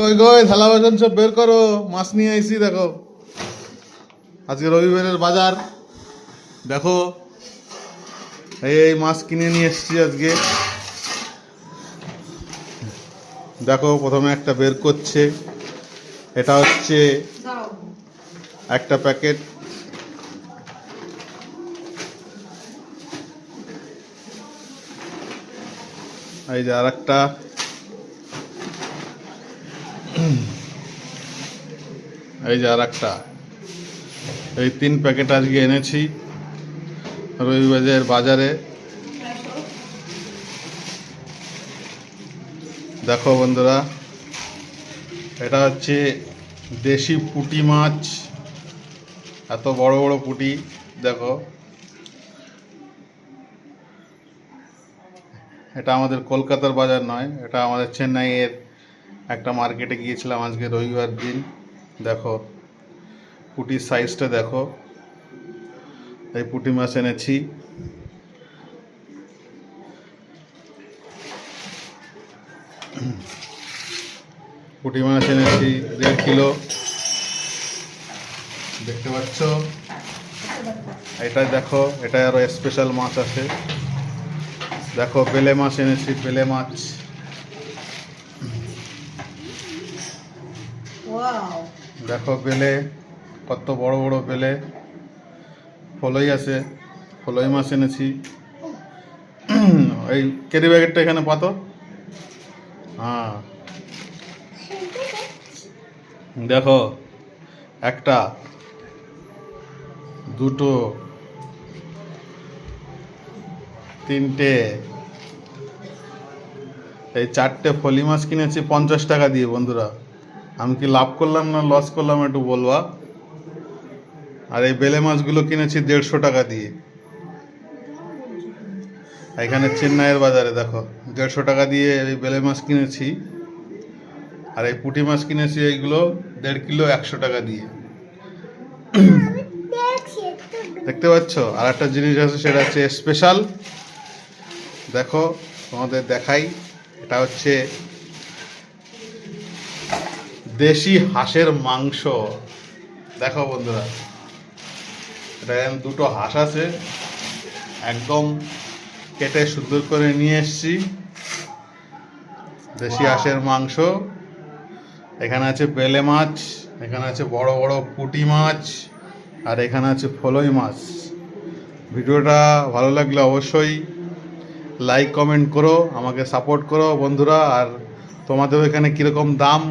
ওই গো থালা বাসন সব বের করো, মাছ নিয়ে আইসি। দেখো আজকে রবিবারের বাজার। দেখো এই মাছ কিনে নিয়ে এসছি আজকে। দেখো প্রথমে একটা বের করছে, এটা হচ্ছে একটা প্যাকেট। এই যে আর একটা, এই যে আর একটা। এই 3 প্যাকেট আজকে এনেছি রবিবারের বাজারে। দেখো বন্ধুরা, এটা হচ্ছে দেশি পুঁটি মাছ। এত বড় বড় পুঁটি দেখো। এটা আমাদের কলকাতার বাজার নয়, এটা আমাদের চেন্নাইয়ের একটা মার্কেটে গিয়েছিলাম আজকে রবিবার দিন। দেখো পুঁটির সাইজটা দেখো। এই পুঁটি মাছ এনেছি। পুঁটি মাছ এনেছি 1.5 কিলো, দেখতে পাচ্ছ। এটা দেখো, এটা আরো স্পেশাল মাছ আছে। দেখো বেলে মাছ এনেছি, বেলে মাছ। দেখো বেলে, কত বড় বড় বেলে। ফলই আছে, ফলই মাছ এনেছি। এই ক্যারি ব্যাগেরটা এখানে পাতো। হ্যাঁ দেখো, একটা, দুটো, তিনটে, এই 4টে ফলি মাছ কিনেছি 50 টাকা দিয়ে। বন্ধুরা আমি কি লাভ করলাম না লস করলাম একটু বলবা। আর এই বেলে মাছগুলো কিনেছি 150 টাকা দিয়ে। এখানে চেন্নাইয়ের বাজারে দেখো 150 টাকা দিয়ে এই বেলে মাছ কিনেছি। আর এই পুঁটি মাছ কিনেছি এইগুলো 1.5 কিলো 100 টাকা দিয়ে। দেখতে পাচ্ছ। আর একটা জিনিস আছে, সেটা হচ্ছে স্পেশাল। দেখো তোমাদের দেখাই, এটা হচ্ছে দেশি হাঁসের মাংস। দেখো বন্ধুরা, এটা দুটো হাঁস আছে, একদম কেটে সুন্দর করে নিয়ে এসছি। দেশি হাঁসের মাংস। এখানে আছে বেলে মাছ, এখানে আছে বড় বড় পুঁটি মাছ, আর এখানে আছে ফলই মাছ। ভিডিওটা ভালো লাগলে অবশ্যই লাইক কমেন্ট করো, আমাকে সাপোর্ট করো বন্ধুরা। আর তোমাদের এখানে কীরকম দাম